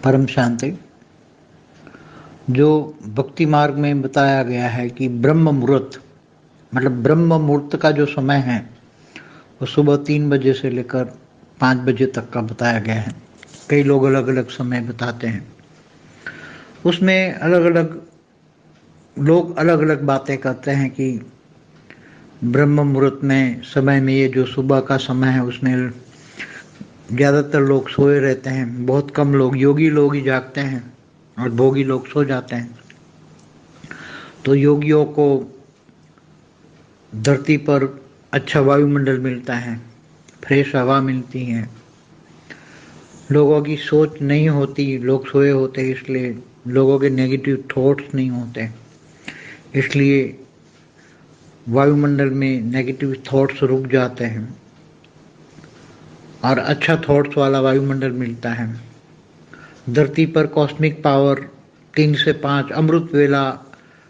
परम शांति। जो भक्ति मार्ग में बताया गया है कि ब्रह्म मुहूर्त मतलब ब्रह्म मुहूर्त का जो समय है वो सुबह 3 बजे से लेकर 5 बजे तक का बताया गया है। कई लोग अलग अलग समय बताते हैं, उसमें अलग अलग लोग अलग अलग बातें करते हैं कि ब्रह्म मुहूर्त में समय में ये जो सुबह का समय है उसमें ज़्यादातर लोग सोए रहते हैं, बहुत कम लोग योगी लोग ही जागते हैं और भोगी लोग सो जाते हैं। तो योगियों को धरती पर अच्छा वायुमंडल मिलता है, फ्रेश हवा मिलती है, लोगों की सोच नहीं होती, लोग सोए होते इसलिए लोगों के नेगेटिव थॉट्स नहीं होते, इसलिए वायुमंडल में नेगेटिव थॉट्स रुक जाते हैं और अच्छा थॉट्स वाला वायुमंडल मिलता है। धरती पर कॉस्मिक पावर 3 से 5 अमृत वेला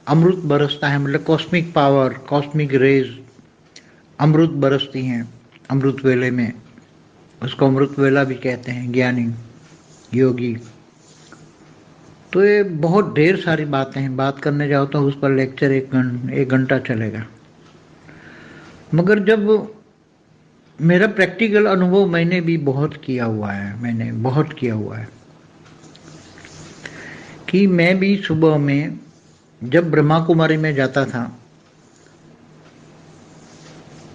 अमृत बरसता है, मतलब कॉस्मिक पावर कॉस्मिक रेज अमृत बरसती हैं अमृत वेले में। उसको अमृत वेला भी कहते हैं ज्ञानी योगी। तो ये बहुत ढेर सारी बातें हैं, बात करने जाओ तो उस पर लेक्चर एक घंटा चलेगा। मगर जब मेरा प्रैक्टिकल अनुभव मैंने भी बहुत किया हुआ है कि मैं भी सुबह में जब ब्रह्मा कुमारी में जाता था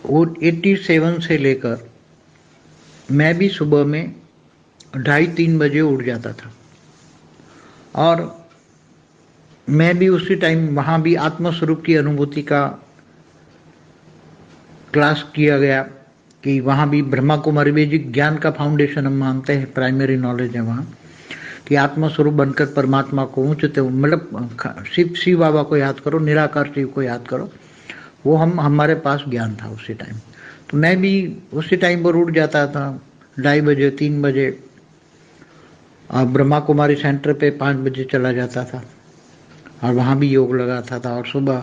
वो 87 से लेकर मैं भी सुबह में 2:30-3 बजे उठ जाता था और मैं भी उसी टाइम वहाँ भी आत्मस्वरूप की अनुभूति का क्लास किया गया कि वहाँ भी ब्रह्मा कुमारी में जी ज्ञान का फाउंडेशन हम मानते हैं, प्राइमरी नॉलेज है वहाँ कि आत्मस्वरूप बनकर परमात्मा को ऊंचते मतलब शिव बाबा को याद करो, निराकार शिव को याद करो, वो हमारे पास ज्ञान था उसी टाइम। तो मैं भी उसी टाइम पर उठ जाता था 2:30 बजे 3 बजे और ब्रह्मा कुमारी सेंटर पे 5 बजे चला जाता था और वहाँ भी योग लगाता था और सुबह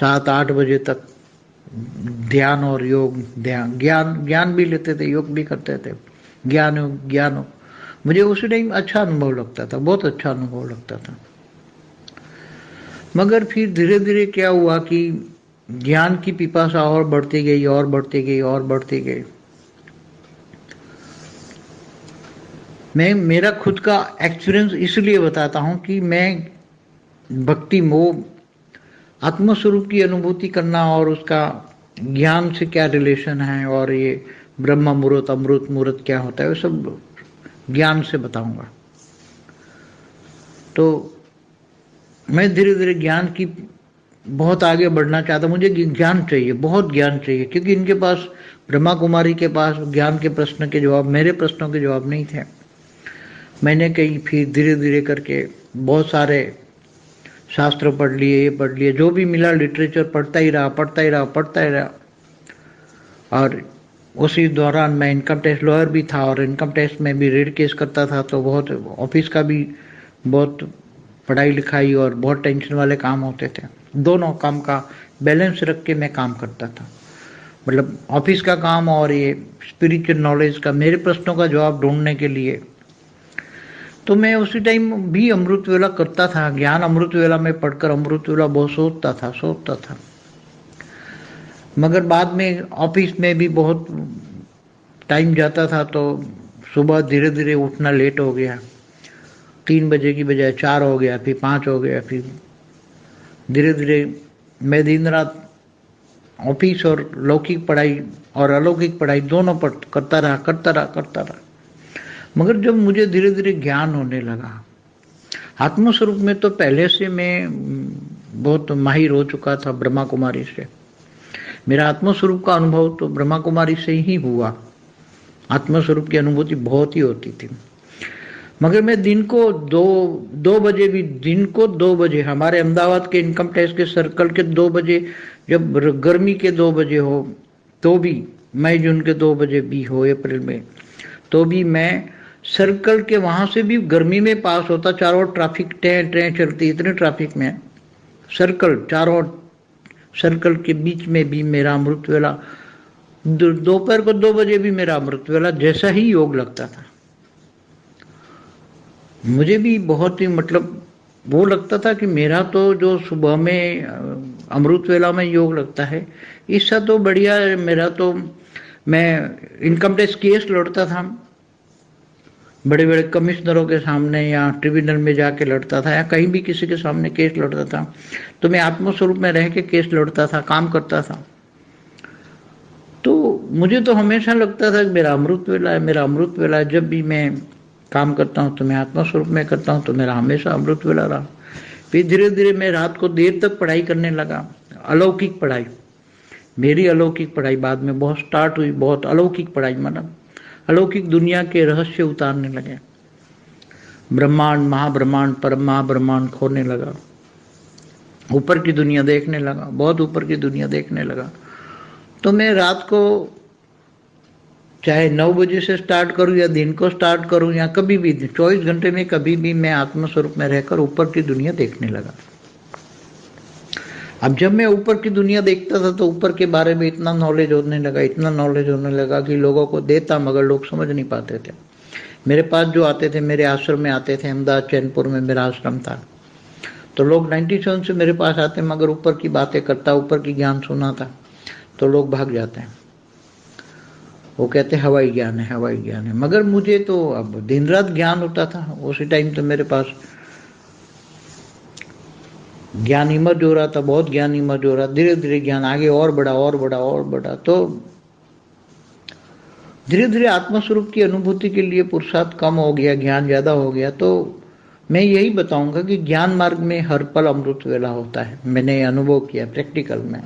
7-8 बजे तक ध्यान और योग ज्ञान भी लेते थे, योग भी करते थे, ज्ञान मुझे उसी टाइम अच्छा अनुभव लगता था, बहुत अच्छा अनुभव लगता था। मगर फिर धीरे धीरे क्या हुआ कि ज्ञान की पिपासा और बढ़ती गई और बढ़ती गई और बढ़ती गई। मैं मेरा खुद का एक्सपीरियंस इसलिए बताता हूँ कि मैं भक्ति मोह आत्मस्वरूप की अनुभूति करना और उसका ज्ञान से क्या रिलेशन है और ये ब्रह्म मुहूर्त अमृत मुहूर्त क्या होता है वो सब ज्ञान से बताऊंगा। तो मैं धीरे धीरे ज्ञान की बहुत आगे बढ़ना चाहता, मुझे ज्ञान चाहिए, बहुत ज्ञान चाहिए, क्योंकि इनके पास ब्रह्मा कुमारी के पास ज्ञान के प्रश्न के जवाब, मेरे प्रश्नों के जवाब नहीं थे। मैंने कई फिर धीरे धीरे करके बहुत सारे शास्त्र पढ़ लिए, ये पढ़ लिए, जो भी मिला लिटरेचर पढ़ता ही रहा और उसी दौरान मैं इनकम टैक्स लॉयर भी था और इनकम टैक्स में भी रेड केस करता था, तो बहुत ऑफिस का भी बहुत पढ़ाई लिखाई और बहुत टेंशन वाले काम होते थे। दोनों काम का बैलेंस रख के मैं काम करता था, मतलब ऑफिस का काम और ये स्पिरिचुअल नॉलेज का, मेरे प्रश्नों का जवाब ढूंढने के लिए। तो मैं उसी टाइम भी अमृत वेला करता था, ज्ञान अमृत वेला में पढ़कर अमृत वेला बहुत सोचता था। मगर बाद में ऑफिस में भी बहुत टाइम जाता था तो सुबह धीरे धीरे उठना लेट हो गया, 3 बजे की बजाय 4 हो गया, फिर 5 हो गया, फिर धीरे धीरे मैं दिन रात ऑफिस और लौकिक पढ़ाई और अलौकिक पढ़ाई दोनों पर करता रहा। मगर जब मुझे धीरे धीरे ज्ञान होने लगा आत्मस्वरूप में, तो पहले से मैं बहुत माहिर हो चुका था ब्रह्मा कुमारी से। मेरा आत्मस्वरूप का अनुभव तो ब्रह्मा कुमारी से ही हुआ, आत्मस्वरूप की अनुभूति बहुत ही होती थी। मगर मैं दिन को 2 बजे हमारे अहमदाबाद के इनकम टैक्स के सर्कल के 2 बजे, जब गर्मी के 2 बजे हो तो भी, मई जून के 2 बजे भी हो, अप्रैल में तो भी मैं सर्कल के वहां से भी गर्मी में पास होता, चारों ट्रैफिक ट्रेन चलती, इतने ट्रैफिक में सर्कल, चारों सर्कल के बीच में भी मेरा अमृत वेला, दोपहर को 2 बजे भी मेरा अमृत वेला जैसा ही योग लगता था। मुझे भी बहुत ही मतलब वो लगता था कि मेरा तो जो सुबह में अमृत वेला में योग लगता है, इससे तो बढ़िया मेरा तो, मैं इनकम टैक्स केस लड़ता था बड़े बड़े कमिश्नरों के सामने, या ट्रिब्यूनल में जाके लड़ता था, या कहीं भी किसी के सामने केस लड़ता था, तो मैं आत्मस्वरूप में रह के केस लड़ता था, काम करता था। तो मुझे तो हमेशा लगता था कि मेरा अमृत वेला है, मेरा अमृत वेला है। जब भी मैं काम करता हूँ तो मैं आत्मस्वरूप में करता हूँ, तो मेरा हमेशा अमृत वेला रहा। फिर धीरे धीरे मैं रात को देर तक पढ़ाई करने लगा, अलौकिक पढ़ाई। मेरी अलौकिक पढ़ाई बाद में बहुत स्टार्ट हुई, बहुत अलौकिक पढ़ाई, मतलब अलौकिक दुनिया के रहस्य उतारने लगे। ब्रह्मांड, महाब्रह्मांड, परम महाब्रह्मांड खोने लगा, ऊपर की दुनिया देखने लगा, बहुत ऊपर की दुनिया देखने लगा। तो मैं रात को चाहे 9 बजे से स्टार्ट करूं या दिन को स्टार्ट करूं या कभी भी 24 घंटे में कभी भी मैं आत्मस्वरूप में रहकर ऊपर की दुनिया देखने लगा। अब जब मैं ऊपर की दुनिया देखता था तो ऊपर के बारे में इतना नॉलेज होने लगा, इतना नॉलेज होने लगा कि लोगों को देता, मगर लोग समझ नहीं पाते थे। मेरे पास जो आते थे, मेरे आश्रम में आते थे, अहमदाबाद चैनपुर में मेरा आश्रम था, तो लोग 97 से मेरे पास आते, मगर ऊपर की बातें करता, ऊपर की ज्ञान सुनाता, तो लोग भाग जाते हैं। वो कहते हवाई ज्ञान है, हवाई ज्ञान है। मगर मुझे तो अब दिन रात ज्ञान होता था। उसी टाइम तो मेरे पास ज्ञान इमर्ज हो रहा था, बहुत ज्ञान इमर्ज हो रहा। धीरे धीरे ज्ञान आगे और बढ़ा, और बढ़ा, और बढ़ा। तो धीरे धीरे आत्मस्वरूप की अनुभूति के लिए पुरुषार्थ कम हो गया, ज्ञान ज्यादा हो गया। तो मैं यही बताऊंगा कि ज्ञान मार्ग में हर पल अमृत वेला होता है। मैंने ये अनुभव किया प्रैक्टिकल में।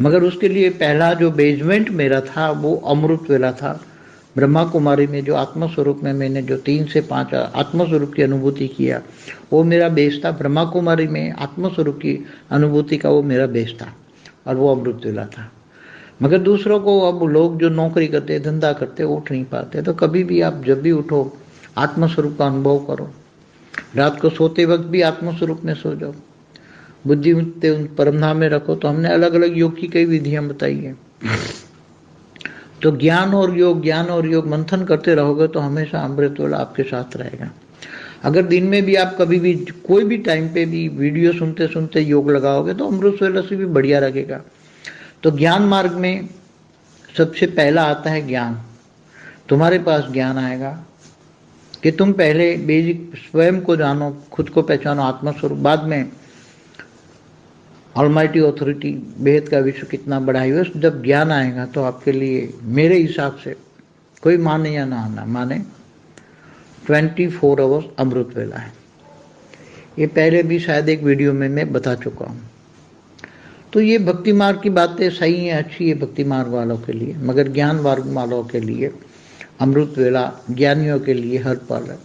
मगर उसके लिए पहला जो बेसमेंट मेरा था वो अमृत वेला था। ब्रह्मा कुमारी में जो आत्मस्वरूप में मैंने जो 3 से 5 आत्मस्वरूप की अनुभूति किया, वो मेरा बेस था। ब्रह्मा कुमारी में आत्मस्वरूप की अनुभूति का वो मेरा बेस था, और वो अमृत वेला था। मगर दूसरों को, अब लोग जो नौकरी करते, धंधा करते, उठ नहीं पाते, तो कभी भी आप जब भी उठो आत्मस्वरूप का अनुभव करो। रात को सोते वक्त भी आत्मस्वरूप में सो जाओ, बुद्धि परमधाम में रखो। तो हमने अलग अलग योग की कई विधियां बताई है। तो ज्ञान और योग, ज्ञान और योग मंथन करते रहोगे तो हमेशा अमृत वेला आपके साथ रहेगा। अगर दिन में भी आप कभी भी कोई भी टाइम पे भी वीडियो सुनते सुनते योग लगाओगे तो अमृत वेला से भी बढ़िया लगेगा। तो ज्ञान मार्ग में सबसे पहला आता है ज्ञान। तुम्हारे पास ज्ञान आएगा कि तुम पहले बेसिक स्वयं को जानो, खुद को पहचानो, आत्मस्वरूप। बाद में ऑलमाइटी ऑथोरिटी, बेहद का विश्व कितना बड़ा है, जब ज्ञान आएगा तो आपके लिए मेरे हिसाब से, कोई माने या ना माने, 24 आवर्स अमृत वेला है। ये पहले भी शायद एक वीडियो में मैं बता चुका हूँ। तो ये भक्ति मार्ग की बातें सही है, अच्छी है भक्ति मार्ग वालों के लिए, मगर ज्ञान मार्ग वालों के लिए अमृत वेला ज्ञानियों के लिए हर पल है।